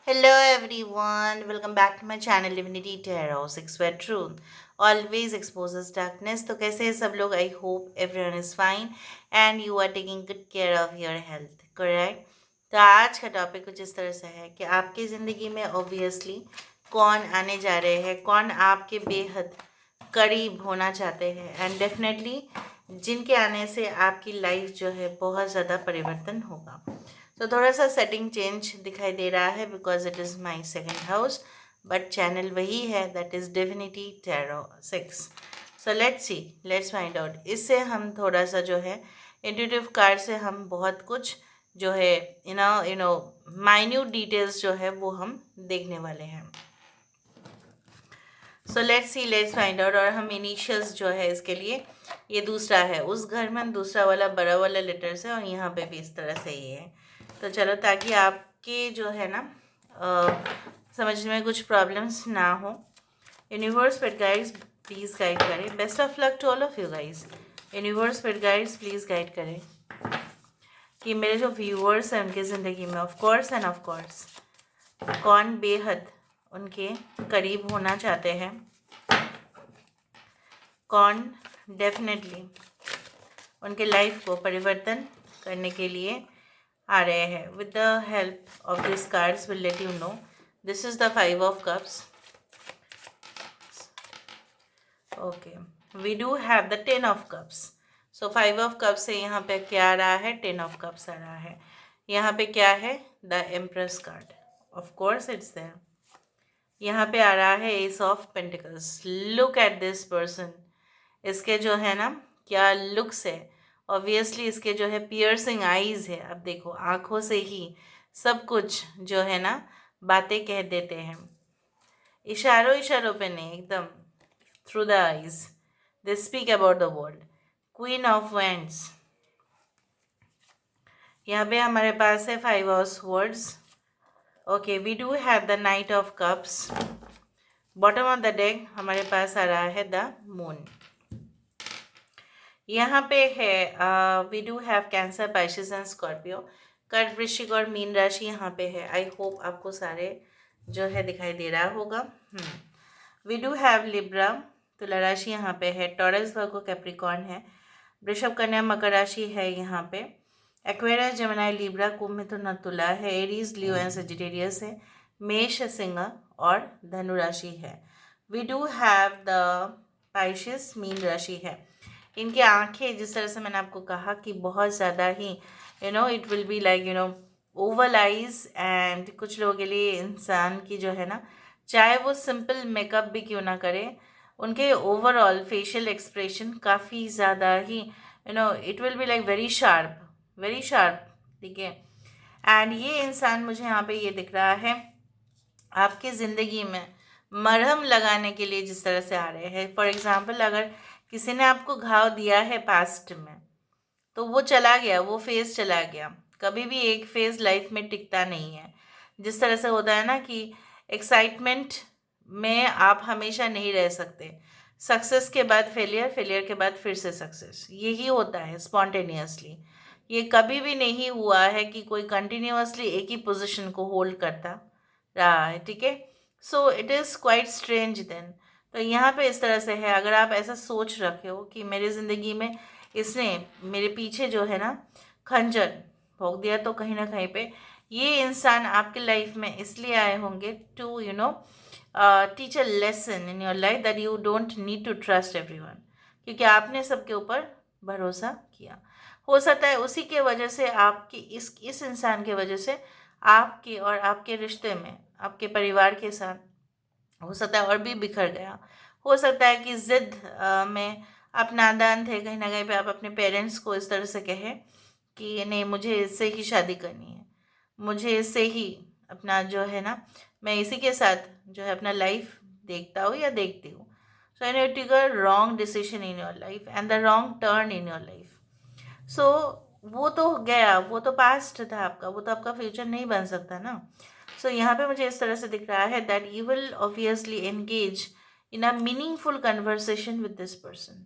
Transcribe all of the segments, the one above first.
Hello everyone, welcome back to my channel Divinity Tarot 6 where truth always exposes darkness. तो कैसे हैं सब लोग? I hope everyone is fine and you are taking good care of your health, correct? तो आज का topic कुछ इस तरह से है कि आपकी ज़िंदगी में ऑब्वियसली कौन आने जा रहे हैं, कौन आपके बेहद करीब होना चाहते हैं एंड डेफिनेटली जिनके आने से आपकी लाइफ जो है बहुत ज़्यादा परिवर्तन होगा। तो थोड़ा सा सेटिंग चेंज दिखाई दे रहा है because it is my second house, but channel वही है, that is divinity tarot 6। So let's see, let's find out. इससे हम थोड़ा सा जो है इंट्यूटिव कार्ड से हम बहुत कुछ जो है यू नो माइन्यूट डिटेल्स जो है वो हम देखने वाले हैं। So let's see, let's find out. और हम इनिशियल्स जो है इसके लिए, ये दूसरा है, उस घर में हम दूसरा वाला बड़ा वाला लेटर्स है और यहाँ पे भी इस तरह से ही है। तो चलो, ताकि आपके जो है ना समझने में कुछ प्रॉब्लम्स ना हो। Universe pet guides please guide करें। Best of luck to all of you guys. Universe pet guides please guide करें कि मेरे जो व्यूअर्स हैं उनकी ज़िंदगी में of course and of course कौन बेहद उनके करीब होना चाहते हैं, कौन डेफिनेटली उनके लाइफ को परिवर्तन करने के लिए आ रहे हैं। With the help of this cards will let you know. This is the 5 of Cups। Okay, we do have the 10 of Cups। So 5 of Cups से यहाँ पे क्या आ रहा है? 10 of Cups आ रहा है। यहाँ पे क्या है? The empress card, of course it's there. यहाँ पे आ रहा है ace of pentacles. Look at this person. इसके जो है ना क्या लुक्स है। ऑब्वियसली इसके जो है पियर्सिंग आईज है। अब देखो, आंखों से ही सब कुछ जो है ना बातें कह देते हैं, इशारों इशारों पे नहीं, एकदम through the eyes they speak about the world. Queen of wands. यहाँ पे हमारे पास है 5 of Swords। Okay, we do have the knight of cups. Bottom of the deck हमारे पास आ रहा है द मून। यहाँ पे है we do have Cancer, Pisces and Scorpio. कर्क, वृश्चिक और मीन राशि यहाँ पे है। आई होप आपको सारे जो है दिखाई दे रहा होगा। वी डू हैव लिब्रा, तुला राशि यहाँ पे है। टॉरस, वर्गो, कैप्रिकॉर्न है। वृषभ, कन्या, मकर राशि है यहाँ पे। एक्वेरियस, जेमिनी, लिब्रा, कुंभ, मिथुन और तुला है। एरीज, लियो एंड सेजिटेरियस है। मेष, सिंह और धनु राशि है। We do have the Pisces, मीन राशि है। इनकी आंखें, जिस तरह से मैंने आपको कहा कि बहुत ज़्यादा ही it will be like oval eyes. And कुछ लोगों के लिए इंसान की जो है ना, चाहे वो सिंपल मेकअप भी क्यों ना करे, उनके ओवरऑल फेशियल एक्सप्रेशन काफ़ी ज़्यादा ही it will be like very sharp, very sharp. ठीक है। एंड ये इंसान मुझे यहाँ पे ये दिख रहा है आपकी ज़िंदगी में मरहम लगाने के लिए जिस तरह से आ रहे हैं। फॉर एग्ज़ाम्पल, अगर किसी ने आपको घाव दिया है पास्ट में, तो वो चला गया, वो फेज़ चला गया। कभी भी एक फेज़ लाइफ में टिकता नहीं है। जिस तरह से होता है ना कि एक्साइटमेंट में आप हमेशा नहीं रह सकते। सक्सेस के बाद फेलियर, फेलियर के बाद फिर से सक्सेस, यही होता है स्पॉन्टेनियसली। ये कभी भी नहीं हुआ है कि कोई कंटिन्यूअसली एक ही पोजीशन को होल्ड करता रहा है। ठीक है। So it is quite strange then. तो यहाँ पे इस तरह से है, अगर आप ऐसा सोच रखे हो कि मेरी ज़िंदगी में इसने मेरे पीछे जो है ना खंजर भोंक दिया, तो कहीं ना कहीं पे ये इंसान आपके लाइफ में इसलिए आए होंगे to teach a lesson in your life that you don't need to trust everyone, क्योंकि आपने सबके ऊपर भरोसा किया। हो सकता है उसी के वजह से, आपकी इस इंसान के वजह से आपके और आपके रिश्ते में, आपके परिवार के साथ हो सकता है और भी बिखर गया। हो सकता है कि ज़िद में आप नादान थे, कहीं ना कहीं पे आप अपने पेरेंट्स को इस तरह से कहे कि नहीं, मुझे इससे ही शादी करनी है, मुझे इससे ही अपना जो है ना, मैं इसी के साथ जो है अपना लाइफ देखता हूँ या देखती हूँ। So you take a wrong decision in your life and the wrong turn in your life. So वो तो गया, वो तो पास्ट था आपका, वो तो आपका फ्यूचर नहीं बन सकता ना। सो यहाँ पे मुझे इस तरह से दिख रहा है that you will obviously engage in a meaningful conversation with this person.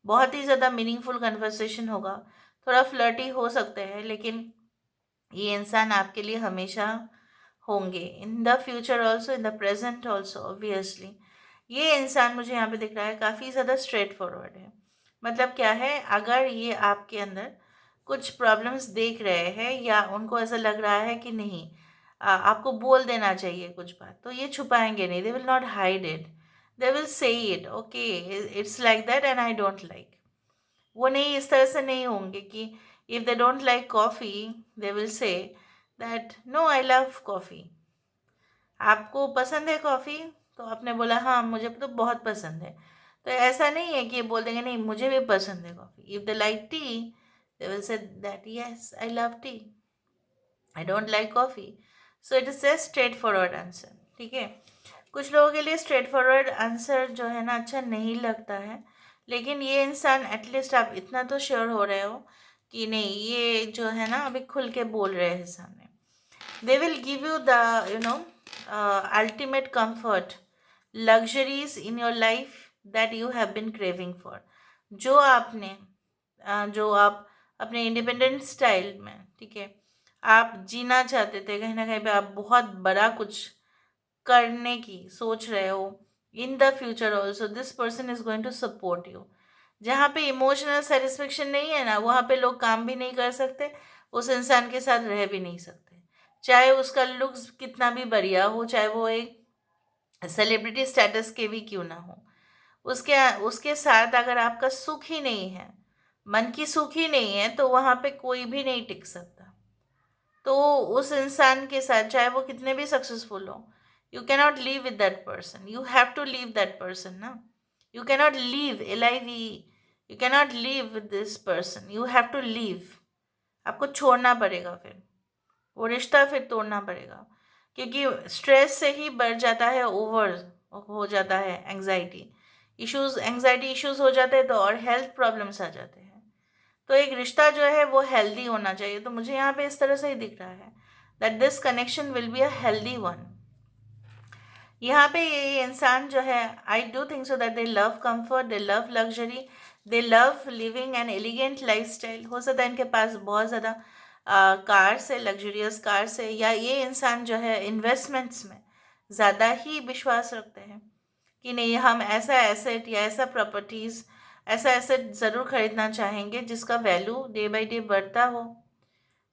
बहुत ही ज़्यादा मीनिंगफुल कन्वर्सेशन होगा। थोड़ा फ्लर्टी हो सकते हैं, लेकिन ये इंसान आपके लिए हमेशा होंगे इन the future also, in the present also obviously. ये इंसान मुझे यहाँ पे दिख रहा है काफ़ी ज़्यादा स्ट्रेट फॉरवर्ड है। मतलब क्या है, अगर ये आपके अंदर कुछ प्रॉब्लम्स देख रहे हैं या उनको ऐसा लग रहा है कि नहीं आपको बोल देना चाहिए कुछ बात, तो ये छुपाएंगे नहीं। They will not hide it, they will say it, okay it's like that and I don't like. वो नहीं, इस तरह से नहीं होंगे कि if they don't like coffee they will say that no I love coffee. आपको पसंद है कॉफ़ी? तो आपने बोला हाँ मुझे तो बहुत पसंद है। तो ऐसा नहीं है कि ये बोल देंगे नहीं मुझे भी पसंद है coffee. If they like T they will say that yes I love T, I don't like coffee. So it is a straight forward answer. ठीक है, कुछ लोगों के लिए स्ट्रेट फॉरवर्ड आंसर जो है ना अच्छा नहीं लगता है, लेकिन ये इंसान एटलीस्ट आप इतना तो श्योर हो रहे हो कि नहीं ये जो है ना अभी खुल के बोल रहे हैं सामने। They will give you the, ultimate comfort, luxuries in your life that you have been craving for. जो आपने जो आप अपने इंडिपेंडेंट स्टाइल में, ठीक है, आप जीना चाहते थे, कहीं ना कहीं पे आप बहुत बड़ा कुछ करने की सोच रहे हो। In the future also this person is going to support you. जहाँ पे इमोशनल सेटिस्फेक्शन नहीं है ना, वहाँ पे लोग काम भी नहीं कर सकते, उस इंसान के साथ रह भी नहीं सकते। चाहे उसका लुक्स कितना भी बढ़िया हो, चाहे वो एक सेलिब्रिटी स्टेटस के भी क्यों ना हो, उसके उसके साथ अगर आपका सुख ही नहीं है, मन की सुख ही नहीं है, तो वहाँ पे कोई भी नहीं टिक सकता। तो उस इंसान के साथ चाहे वो कितने भी सक्सेसफुल हो, you cannot live with that person, you have to leave that person ना। You cannot live LIV, you cannot live with this person, you have to leave. आपको छोड़ना पड़ेगा, फिर वो रिश्ता फिर तोड़ना पड़ेगा, क्योंकि स्ट्रेस से ही बढ़ जाता है, ओवर हो जाता है एंग्जाइटी इश्यूज, एंग्जाइटी इश्यूज हो जाते हैं तो और हेल्थ प्रॉब्लम्स आ जाते हैं। तो एक रिश्ता जो है वो हेल्दी होना चाहिए। तो मुझे यहाँ पे इस तरह से ही दिख रहा है that this connection will be a healthy one. यहाँ पे ये इंसान जो है, I do think so that they love comfort, they love luxury, they love living an elegant lifestyle. हो सकता है इनके पास बहुत ज़्यादा कार्स है, लग्जरियस कार्स है, या ये इंसान जो है इन्वेस्टमेंट्स में ज़्यादा ही विश्वास रखते हैं कि नहीं हम ऐसा एसेट या ऐसा प्रॉपर्टीज़, ऐसा एसेट ज़रूर खरीदना चाहेंगे जिसका वैल्यू डे बाई डे बढ़ता हो।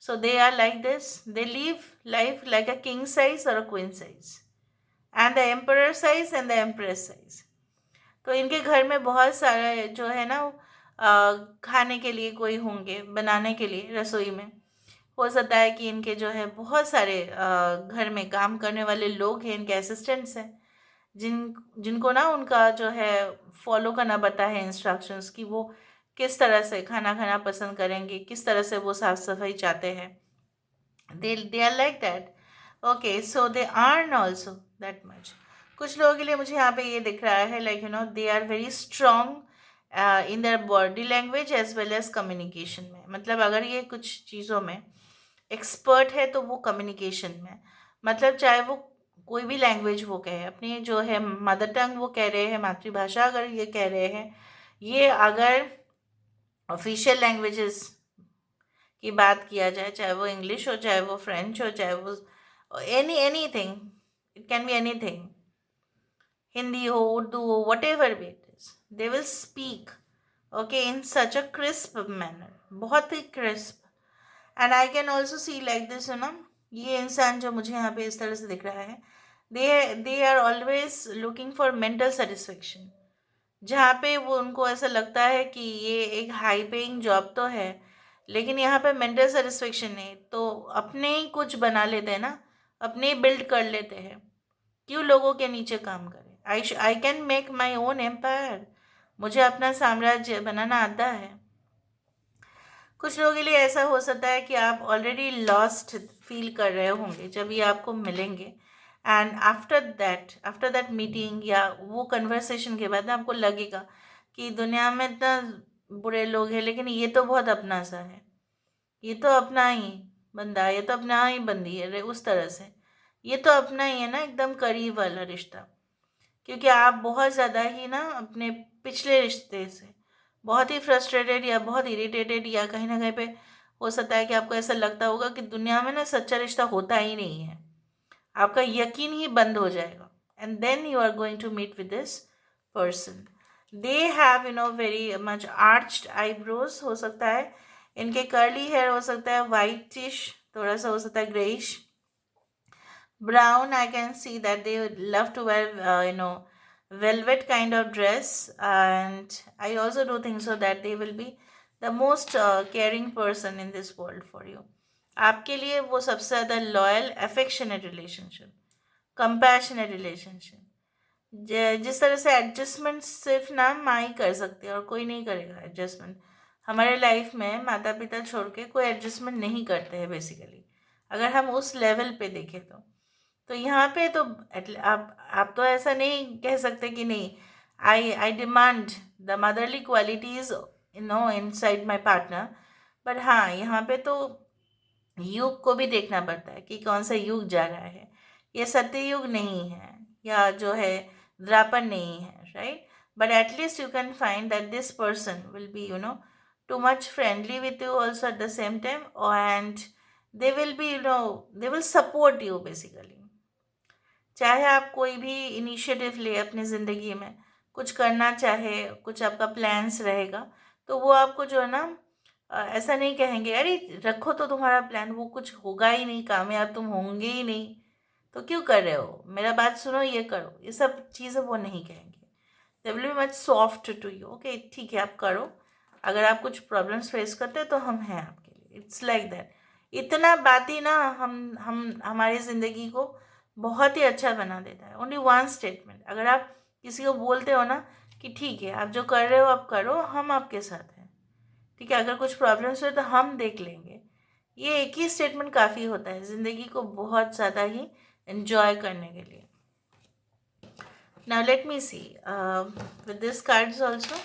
So they are like this, they live life like a king size और a queen size and the emperor size and the empress size. तो इनके घर में बहुत सारे जो है ना खाने के लिए कोई होंगे, बनाने के लिए रसोई में। हो सकता है कि इनके जो है बहुत सारे घर में काम करने वाले लोग हैं, इनके असिस्टेंट्स हैं, जिनको ना उनका जो है फॉलो करना पड़ता है इंस्ट्रक्शंस, कि वो किस तरह से खाना खाना पसंद करेंगे, किस तरह से वो साफ सफाई चाहते हैं। they are like that. Okay, so they earn also that much. कुछ लोगों के लिए मुझे यहाँ पे ये दिख रहा है like they are very strong in their body language as well as communication में। मतलब अगर ये कुछ चीज़ों में एक्सपर्ट है तो वो कम्युनिकेशन में, मतलब चाहे वो कोई भी लैंग्वेज वो कहे, अपनी जो है मदर टंग वो कह रहे हैं, मातृभाषा अगर ये कह रहे हैं, ये अगर ऑफिशियल लैंग्वेजेस की बात किया जाए, चाहे वो इंग्लिश हो, चाहे वो फ्रेंच हो, चाहे वो anything, it can be anything, Hindi हो, उर्दू हो, whatever be it is, they will speak okay in such a crisp manner, बहुत ही crisp. And I can also see like this ये इंसान जो मुझे यहाँ पे इस तरह से दिख रहा है, they are always looking for mental satisfaction. जहाँ पे वो उनको ऐसा लगता है कि ये एक हाई पेइंग जॉब तो है, लेकिन यहाँ पे मेंटल सेटिस्फेक्शन नहीं, तो अपने ही कुछ बना लेते हैं ना, अपने ही बिल्ड कर लेते हैं। क्यों लोगों के नीचे काम करें? I can make my own empire, मुझे अपना साम्राज्य बनाना आता है। कुछ लोगों के लिए ऐसा हो सकता है कि आप ऑलरेडी लॉस्ट फील कर रहे होंगे जब ये आपको मिलेंगे, एंड आफ्टर दैट मीटिंग या वो कन्वर्सेशन के बाद आपको लगेगा कि दुनिया में इतना बुरे लोग हैं, लेकिन ये तो बहुत अपना सा है, ये तो अपना ही बंदा है, ये तो अपना ही बंदी है, उस तरह से ये तो अपना ही है ना, एकदम करीब वाला रिश्ता। क्योंकि आप बहुत ज़्यादा ही ना अपने पिछले रिश्ते से बहुत ही फ्रस्ट्रेटेड या बहुत इरिटेटेड, या कहीं ना कहीं पे हो सकता है कि आपको ऐसा लगता होगा कि दुनिया में ना सच्चा रिश्ता होता ही नहीं है। आपका यकीन ही बंद हो जाएगा, and then you are going to meet with this person. They have very much arched eyebrows, हो सकता है इनके कर्ली हेयर हो सकता है वाइटिश, थोड़ा सा हो सकता है greyish brown. I can see that they would love to wear velvet kind of dress, and I also do think so that they will be the most caring person in this world for you. आपके लिए वो सबसे ज़्यादा loyal affectionate relationship, compassionate relationship, जिस तरह से adjustment सिर्फ ना माँ ही कर सकती है और कोई नहीं करेगा एडजस्टमेंट. हमारे लाइफ में माता पिता छोड़ के कोई एडजस्टमेंट नहीं करते हैं बेसिकली, अगर हम उस लेवल पे देखें तो यहाँ पे तो आप तो ऐसा नहीं कह सकते कि नहीं, आई demand the motherly qualities inside my partner. But हाँ, यहाँ पे तो युग को भी देखना पड़ता है कि कौन सा युग जा रहा है. ये सत्ययुग नहीं है, या जो है द्वापर नहीं है, right. But at least you can find that this person will be too much friendly with you also at the same time, and they will be they will support you basically. चाहे आप कोई भी इनिशिएटिव ले अपनी ज़िंदगी में, कुछ करना चाहे, कुछ आपका प्लान्स रहेगा, तो वो आपको जो है ना ऐसा नहीं कहेंगे अरे रखो तो तुम्हारा प्लान, वो कुछ होगा ही नहीं, कामयाब तुम होंगे ही नहीं, तो क्यों कर रहे हो, मेरा बात सुनो, ये करो, ये सब चीज़ें वो नहीं कहेंगे. They will be much soft to you. Okay, ठीक है, आप करो, अगर आप कुछ प्रॉब्लम्स फेस करते हैं तो हम हैं आपके लिए. It's like that. इतना बात ही ना हम हमारी ज़िंदगी को बहुत ही अच्छा बना देता है. ओनली वन स्टेटमेंट, अगर आप किसी को बोलते हो ना कि ठीक है आप जो कर रहे हो आप करो, हम आपके साथ हैं, ठीक है, अगर कुछ प्रॉब्लम्स हो तो हम देख लेंगे, ये एक ही स्टेटमेंट काफ़ी होता है ज़िंदगी को बहुत ज़्यादा ही एंजॉय करने के लिए. Now let me see with this cards also,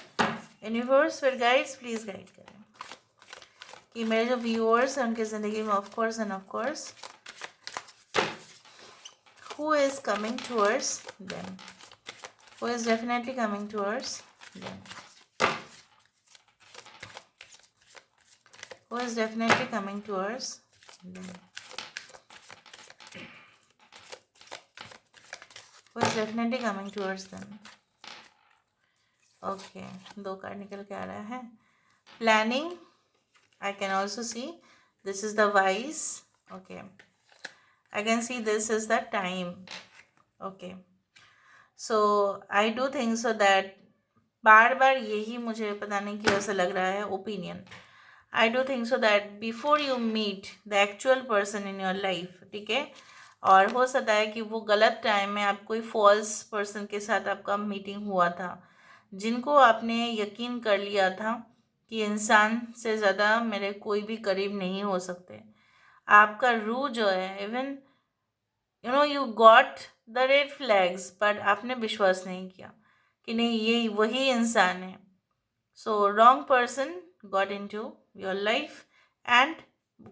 universe फिर गाइड्स प्लीज गाइड करें कि मेरे जो व्यूअर्स हैं उनकी ज़िंदगी में of course and of course who is coming towards them, who is definitely coming towards them, who is definitely coming towards them, who is definitely coming towards them. Okay, दो card निकल के आ रहा है. Planning, I can also see this is the wise. Okay, I can see this is the time. Okay, so I do think so that बार बार यही मुझे पता नहीं क्यों ऐसा लग रहा है opinion. I do think so that before you meet the actual person in your life, ठीक है, और हो सकता है कि वो गलत टाइम में आप कोई फॉल्स पर्सन के साथ आपका मीटिंग हुआ था, जिनको आपने यकीन कर लिया था कि इंसान से ज़्यादा मेरे कोई भी करीब नहीं हो सकते. आपका रूह जो है, even you got the red flags, but आपने विश्वास नहीं किया कि नहीं ये वही इंसान है. So wrong person got into your life, and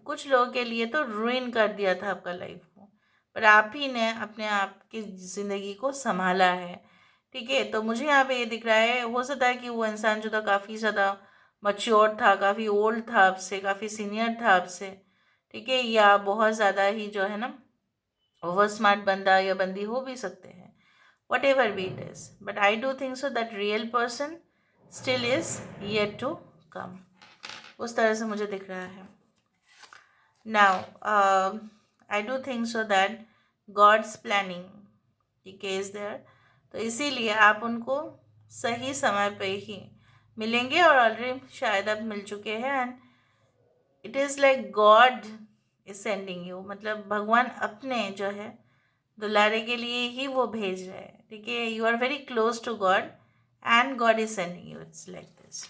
कुछ लोगों के लिए तो रुइन कर दिया था आपका लाइफ को, पर आप ही ने अपने आप की ज़िंदगी को संभाला है. ठीक है, तो मुझे यहाँ पे ये दिख रहा है, हो सकता है कि वो इंसान जो था काफ़ी ज़्यादा मच्योर था, काफ़ी ओल्ड था आपसे, काफ़ी सीनियर था आपसे, ठीक है, या बहुत ज़्यादा ही जो है ना ओवर स्मार्ट बंदा या बंदी हो भी सकते हैं, whatever be it is. But I do think so that real person still is yet to come. उस तरह से मुझे दिख रहा है. Now I do think so that God's planning, ठीक है, इज़ देयर. तो इसीलिए आप उनको सही समय पे ही मिलेंगे, और ऑलरेडी शायद आप मिल चुके हैं, and it is like God is sending you, मतलब भगवान अपने जो है दुलारे के लिए ही वो भेज रहे हैं. ठीक है, you are very close to God and God is sending you. It's like this.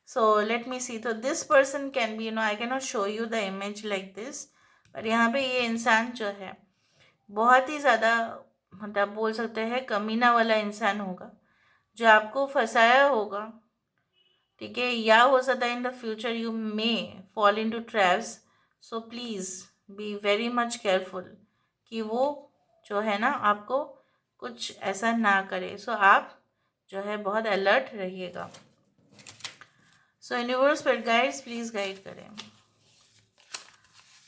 So let me see. तो this person can be, I can not show you the image like this, पर यहाँ पे ये इंसान जो है बहुत ही ज़्यादा, मतलब बोल सकते हैं कमीना वाला इंसान होगा, जो आपको फंसाया होगा. ठीक है, या हो सकता है in the future you may fall into traps. So please be very much careful कि वो जो है ना आपको कुछ ऐसा ना करे. सो आप जो है बहुत अलर्ट रहिएगा. सो यूनिवर्स पर गाइड्स प्लीज़ गाइड करें.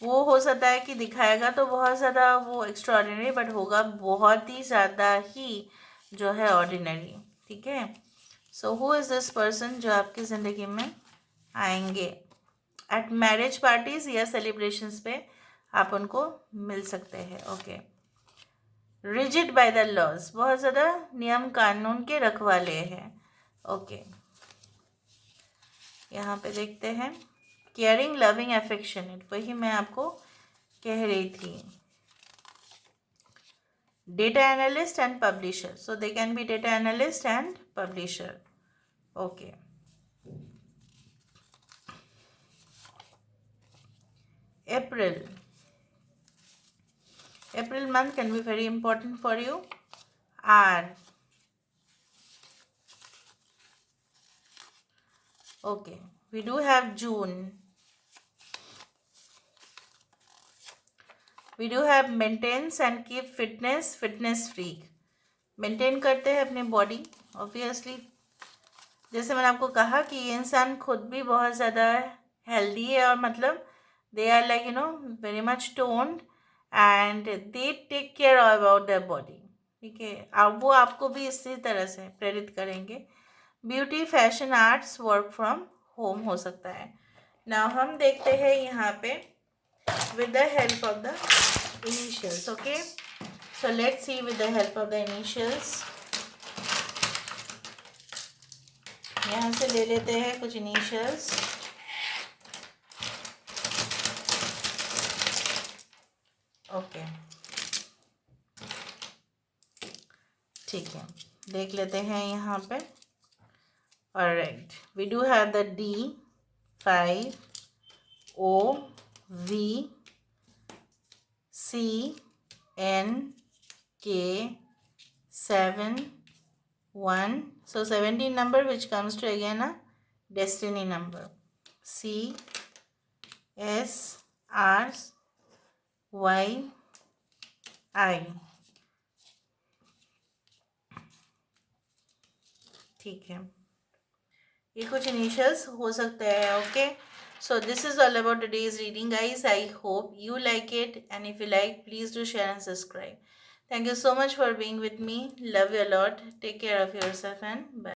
वो हो सकता है कि दिखाएगा तो बहुत ज़्यादा वो एक्स्ट्राऑर्डिनरी, बट होगा बहुत ही ज़्यादा ही जो है ऑर्डिनरी। ठीक है, so who is this person जो आपकी ज़िंदगी में आएंगे एट मैरिज पार्टीज या सेलिब्रेशंस पे आप उनको मिल सकते हैं। Okay, rigid by the laws, बहुत ज़्यादा नियम कानून के रखवाले हैं। ओके, यहाँ पे देखते हैं केयरिंग, लविंग, अफेक्शनेट, वही मैं आपको कह रही थी। Data analyst and publisher, so they can be data analyst and publisher. Okay, April month can be very important for you. R. Okay, we do have June. We do have maintains and keep fitness freak. Maintain करते हैं अपनी body, obviously जैसे मैंने आपको कहा कि ये इंसान खुद भी बहुत ज़्यादा हेल्दी है, और मतलब they are like very much toned and they take care about their body. ठीक है, अब वो आपको भी इसी तरह से प्रेरित करेंगे। Beauty, fashion, arts, work from home हो सकता है। नाउ हम देखते हैं यहाँ पे with the help of the initials. Okay, so let's see with the help of the initials. यहाँ से ले लेते हैं कुछ इनिशियल्स। ओके, ठीक है, देख लेते हैं यहाँ पे। Alright, we do have the D, 5, O, V, C, N, K, 7, 1. So 17 number, which comes to again a destiny number. C, S, R, Y, I. ठीक है, ये कुछ इनिशियल्स हो सकते हैं। Okay, so this is all about today's reading, guys. I hope you like it, and if you like, please do share and subscribe. Thank you so much for being with me. Love you a lot. Take care of yourself and bye.